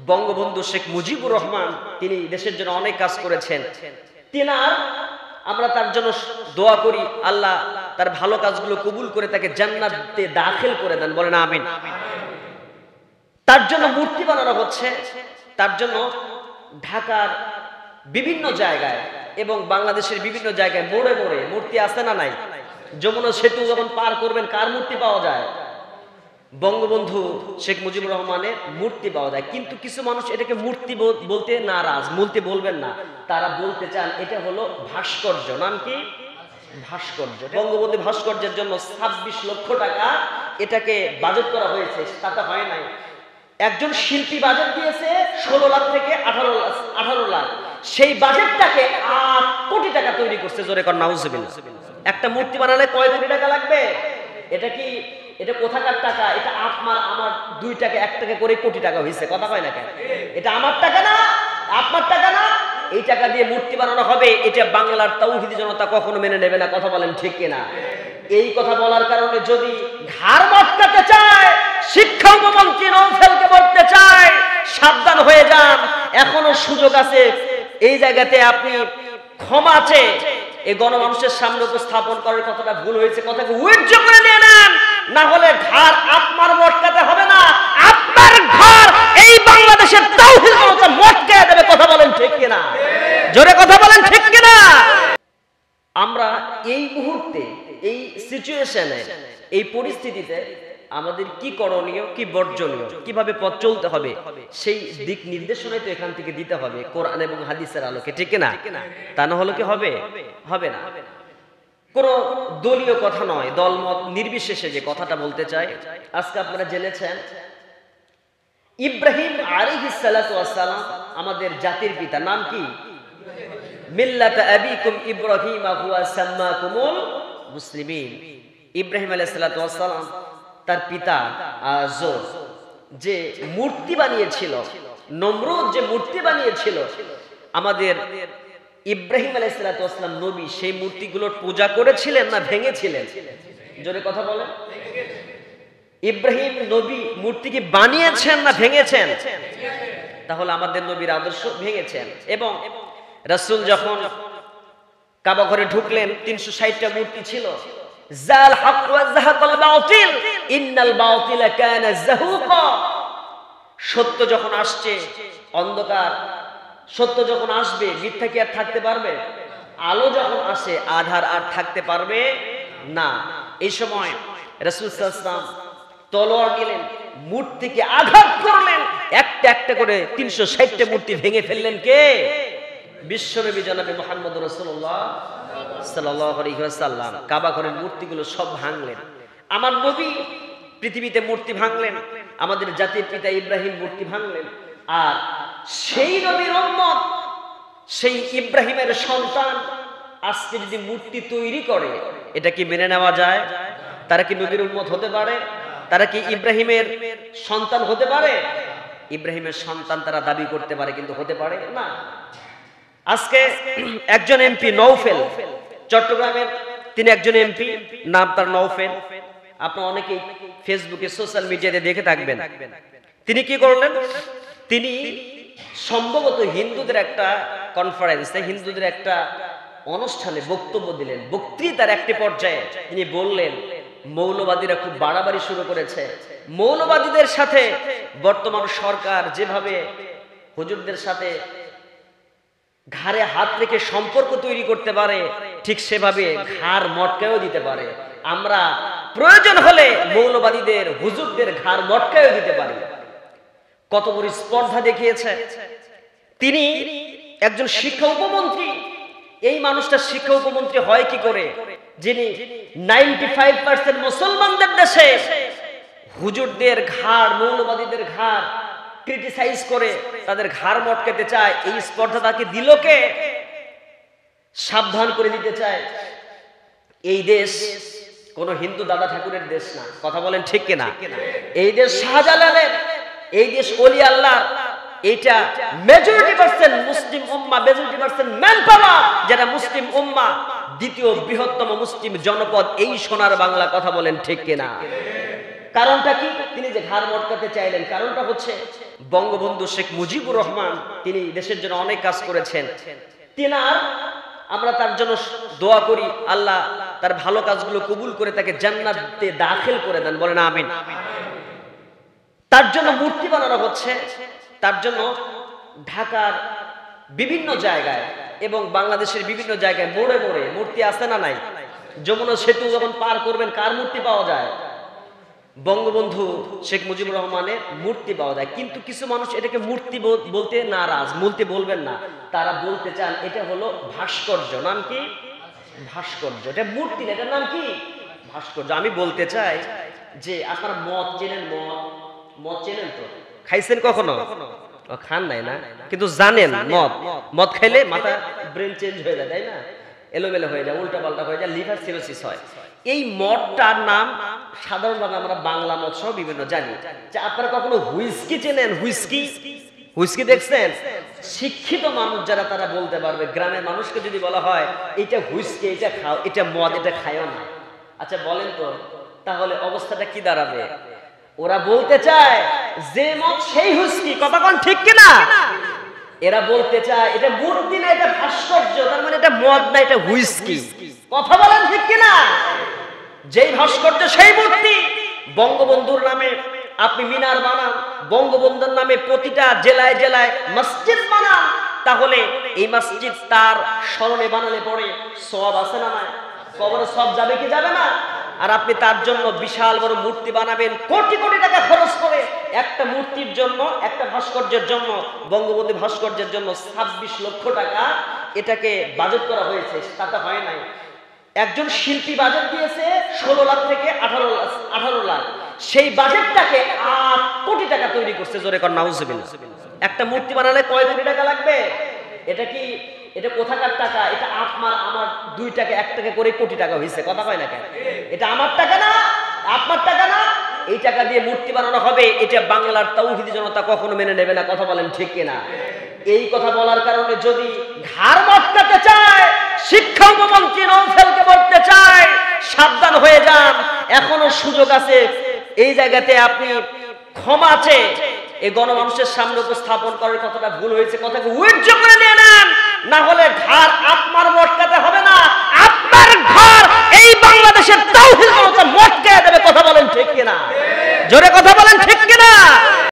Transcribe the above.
বঙ্গবন্ধু শেখ মুজিবুর রহমান, তিনি দেশের জন্য অনেক কাজ করেছেন। আমরা তার জন্য দোয়া করি, আল্লাহ তার ভালো কাজগুলো কবুল করে তাকে জান্নাতে দাখিল করে দেন, বলেন আমিন। তার জন্য মূর্তি বানানো হচ্ছে, তার জন্য ঢাকার বিভিন্ন জায়গায় এবং বাংলাদেশের বিভিন্ন জায়গায় মোড়ে মোড়ে মূর্তি আছে না নাই? যমুনা সেতু যখন পার করবেন কার মূর্তি পাওয়া যায়? বঙ্গবন্ধু শেখ মুজিবুর রহমানের মূর্তি পাওয়া যায়। কিন্তু কিছু মানুষ এটাকে মূর্তি বলতে নারাজ, মূর্তি বলবেন না, তারা বলতে চান এটা হলো ভাস্কর্য। নাম কি? ভাস্কর্য। বঙ্গবন্ধু ভাস্কর্যের জন্য 26 লক্ষ টাকা এটাকে বাজেট করা হয়েছে, টাকা হয় নাই। একজন শিল্পী বাজেট দিয়েছে 16 লাখ থেকে 18 লাখ, সেই বাজেটটাকে 8 কোটি টাকা তৈরি করছে। জোরে কর নাউজুবিল্লাহ। একটা মূর্তি বানালে কয় কোটি টাকা লাগবে? এটা কোথাকার টাকা? এটা আমার 2 টাকা 1 টাকা করে কোটি টাকা হয়েছে, কথা কয় না কেন? এটা আমার টাকা না, আপনার টাকা না, এই টাকা দিয়ে মূর্তি বানানো হবে। এটা বাংলার তাওহীদি জনতা কখনো মেনে নেবে না, কথা বলেন ঠিক কিনা? এই কথা বলার কারণে যদি ঘাড় মটকাতে চায়, শিক্ষা উপমন্ত্রী নওফেলকে বলতে চায় সাবধান হয়ে যান, এখনো সুযোগ আছে। এই জায়গাতে আপনি ক্ষমা আছে, এই গণমানুষের সামনে উপস্থাপন করার কথাটা ভুল হয়েছে, কথাকে উইথড্র করে নিয়ে নেন, না হলে ঘাড় আপনার মটকাতে হবে না, আপনার ঘর এই বাংলাদেশের তাওহীদ জনতা মটকায় দেবে, কথা বলেন ঠিক কিনা? জোরে কথা বলেন ঠিক কিনা? আমরা এই মুহূর্তে, এই সিচুয়েশনে, এই পরিস্থিতিতে আমাদের কি করণীয়, কি বর্জনীয়, কিভাবে পথ চলতে হবে, সেই দিক নির্দেশনাই তো এখান থেকে দিতে হবে কোরআন এবং হাদিসের আলোকে, ঠিক না? তা না হলে কি হবে? হবে না। কোন দলীয় কথা নয়, দলমত নির্বিশেষে যে কথাটা বলতে চাই, আজকে আপনারা জেনেছেন ইব্রাহিম আলাইহিস সালাতু ওয়াস সালাম আমাদের জাতির পিতা। নাম কি? মিল্লাত আবিকুম ইব্রাহিম হুয়া সাম্মাকুমুল মুসলিমিন। ইব্রাহিম আলাইহিস সালাতু ওয়াস সালাম তার পিতা আজর যে মূর্তি বানিয়েছিল, নমরুদ যে মূর্তি বানিয়েছিল, আমাদের ইব্রাহিম আলাইহিস সালাতু ওয়াস সালাম নবী সেই মূর্তিগুলোর পূজা করেছিলেন না ভেঙেছিলেন? জোরে কথা বলেন। ইব্রাহিম নবী মূর্তি কি বানিয়েছেন না ভেঙেছেন? তাহলে আমাদের নবীর আদর্শ ভেঙেছেন। এবং রাসূল যখন কাবা ঘরে ঢুকলেন 360টা মূর্তি ছিল। জাল হক ওয়া যাহাকাল বাতিল ইন্নাল বাতিলা কানা যাহুকা। সত্য যখন আসছে অন্ধকার, সত্য যখন আসবে মিথ্যা কি আর থাকতে পারবে? আলো যখন আসে আধার আর থাকতে পারবে না। এই সময় রাসূল সাল্লাল্লাহু আলাইহি ওয়াসাল্লাম তলোয়ার নিলেন, মূর্তিকে আঘাত করলেন, একটা একটা করে 360টা মূর্তি ভেঙে ফেললেন কে? বিশ্বনবী জনাবে মুহাম্মদ রাসূলুল্লাহ সাল্লাল্লাহু আলাইহি ওয়াসাল্লাম। কাবা ঘরের মূর্তিগুলো সব ভাঙলেন। আমার নবী পৃথিবীতে মূর্তি ভাঙলেন, আমাদের জাতির পিতা ইব্রাহিম মূর্তি ভাঙলেন। আর সেই নবীর উম্মত, সেই ইব্রাহিমের সন্তান আজকে যদি মূর্তি তৈরি করে, এটা কি মেনে নেওয়া যায়? তারা কি নবীর উম্মত হতে পারে? তারা কি ইব্রাহিমের সন্তান হতে পারে? ইব্রাহিমের সন্তান তারা দাবি করতে পারে, কিন্তু হতে পারে না। আজকে একজন এমপি নওফেল, চট্টগ্রামের, তিনি একজন এমপি, নাম তার নওফেল। আপনারা অনেকেই ফেসবুকে সোশ্যাল মিডিয়াতে দেখে থাকবেন। তিনি কি করলেন? তিনি সম্ভবত হিন্দুদের একটা কনফারেন্সে, হিন্দুদের একটা অনুষ্ঠানে বক্তব্য দিলেন। বক্তৃতার একটি পর্যায়ে তিনি বললেন, মৌলবাদীরা খুব বাড়াবাড়ি শুরু করেছে। মৌলবাদীদের সাথে বর্তমান সরকার যেভাবে হুজুরদের সাথে ঘাড়ে হাত রেখে সম্পর্ক তৈরি করতে পারে, ঠিক সেভাবে ঘাড় মটকায়ও দিতে পারে। আমরা প্রয়োজন হলে মৌলবাদীদের, হুজুরদের ঘাড় মটকায়ও দিতে পারি। কত বড় স্পর্ধা দেখিয়েছে। তিনি একজন শিক্ষা উপমন্ত্রী। এই মানুষটা শিক্ষা উপমন্ত্রী হয় কি করে, যিনি 95% মুসলমানদের দেশে হুজুরদের ঘাড়, মৌলবাদীদের ঘাড় ক্রিটিসাইজ করে তাদের ঘাড় মটকাতে চায়। এই স্পর্ধা তাকে দিল কে? সাবধান করে দিতে চায়, এই দেশ কোন হিন্দু দাদা ঠাকুরের দেশ না, কথা বলেন ঠিক কিনা? এই দেশ শাহজালালের, এই দেশ ওলি আল্লাহ। এইটা মেজরিটি পার্সেন্ট মুসলিম উম্মাহ, মেজরিটি পার্সেন্ট ম্যান পাওয়ার, যেটা মুসলিম উম্মাহ দ্বিতীয় বৃহত্তম মুসলিম জনপদ এই সোনার বাংলা, কথা বলেন ঠিক কিনা? কারণটা কি? তিনি যে ঘাড় মটকাতে চাইলেন, কারণটা হচ্ছে বঙ্গবন্ধু শেখ মুজিবুর রহমান, তিনি দেশের জন্য অনেক কাজ করেছেন। তিনার আমরা তার জন্য দোয়া করি, আল্লাহ তার ভালো কাজগুলো কবুল করে তাকে জান্নাতে দাখিল করে দেন, বলেন আমিন। তার জন্য মূর্তি বানানো হচ্ছে, তার জন্য ঢাকার বিভিন্ন জায়গায় এবং বাংলাদেশের বিভিন্ন জায়গায় মোড়ে মোড়ে মূর্তি আছে না নাই? যমুনা সেতু যখন পার করবেন কার মূর্তি পাওয়া যায়? বঙ্গবন্ধু শেখ মুজিবুর রহমানের মূর্তি পাওয়া যায়। কিন্তু কিছু মানুষ এটাকে মূর্তি বলতে নারাজ, মূর্তি বলবেন না, তারা বলতে চান এটা হলো ভাস্কর্য। নাম কি? ভাস্কর্য। এটা মূর্তি না, এটার নাম কি? ভাস্কর্য। আমি বলতে চাই যে আপনারা মদ চেনেন? মদ চেনেন তো? খাইছেন কখনো? খান নাই না, কিন্তু জানেন মদ খাইলে মাথা ব্রেন চেঞ্জ হয়ে যায়, তাই না? এলোমেলো হয়ে যায়, উল্টা পাল্টা হয়ে যায়, লিভার সিরোসিস হয়। এই মদটার নাম সাধারণভাবে আমরা বাংলা মদ সহ বিভিন্ন জানি। যে আপনারা কখনো হুইস্কি চেনেন? হুইস্কি দেখছেন? শিক্ষিত মানুষ যারা তারা বলতে পারবে। গ্রামের মানুষকে যদি বলা হয় এটা হুইস্কি, এটা খাও, এটা মদ, এটা খায়ও না, আচ্ছা বলেন তো তাহলে অবস্থাটা কি দাঁড়াবে? ওরা বলতে চায় যে মদ সেই হুইস্কি, কথা কোন ঠিক কিনা? এরা বলতে চায় এটা মূর্তি না, এটা ভাস্কর্য, তার মানে এটা মদ না, এটা হুইস্কি। কথা বলেন ঠিক কিনা? যেই ভাস্কর্য সেই মূর্তি। বঙ্গবন্ধুর নামে আপনি মিনার বানান, বঙ্গবন্ধুর নামে প্রতিটা জেলায় জেলায় মসজিদ বানান, তাহলে এই মসজিদ তার স্মরণে বানালে পরে সওয়াব আছে না নাই? কবরে সওয়াব যাবে কি যাবে না? আর আপনি তার জন্য বিশাল বড় মূর্তি বানাবেন, কোটি কোটি টাকা খরচ করে। একটা মূর্তির জন্য, একটা ভাস্কর্যের জন্য, বঙ্গবন্ধু ভাস্কর্যের জন্য 26 লক্ষ টাকা এটাকে বাজেট করা হয়েছে। টাকা হয় নাই। একজন শিল্পী বাজেট দিয়েছে 16 লাখ থেকে 18 লাখ। সেই বাজেটটাকে 8 কোটি টাকা তৈরি করছে। জোরে কর নাউজুবিল্লাহ। একটা মূর্তি বানালে কয় কোটি টাকা লাগবে? এটা কোথাকার টাকা? এটা আমার 2 টাকা 1 টাকা করে কোটি টাকা হয়েছে। কথা কয় না কেন? এটা আমার টাকা না, আপনার টাকা না। এই টাকা দিয়ে মূর্তি বানানো হবে, এটা বাংলার তাওহীদি জনতা কখনো মেনে নেবে না। কথা বলেন ঠিক কিনা? এই কথা বলার কারণে যদি ঘাড় মটকাতে চায়, শিক্ষা উপমন্ত্রী নওফেলকে বলতে চায় সাবধান হয়ে যান, এখনো সুযোগ আছে। এই জায়গাতে আপনি ক্ষমা আছে, এই গণমানুষের সামনে উপস্থাপন করার কথাটা ভুল হয়েছে, কথাকে উইথড্র করে নিয়ে নেন, না হলে ঘাড়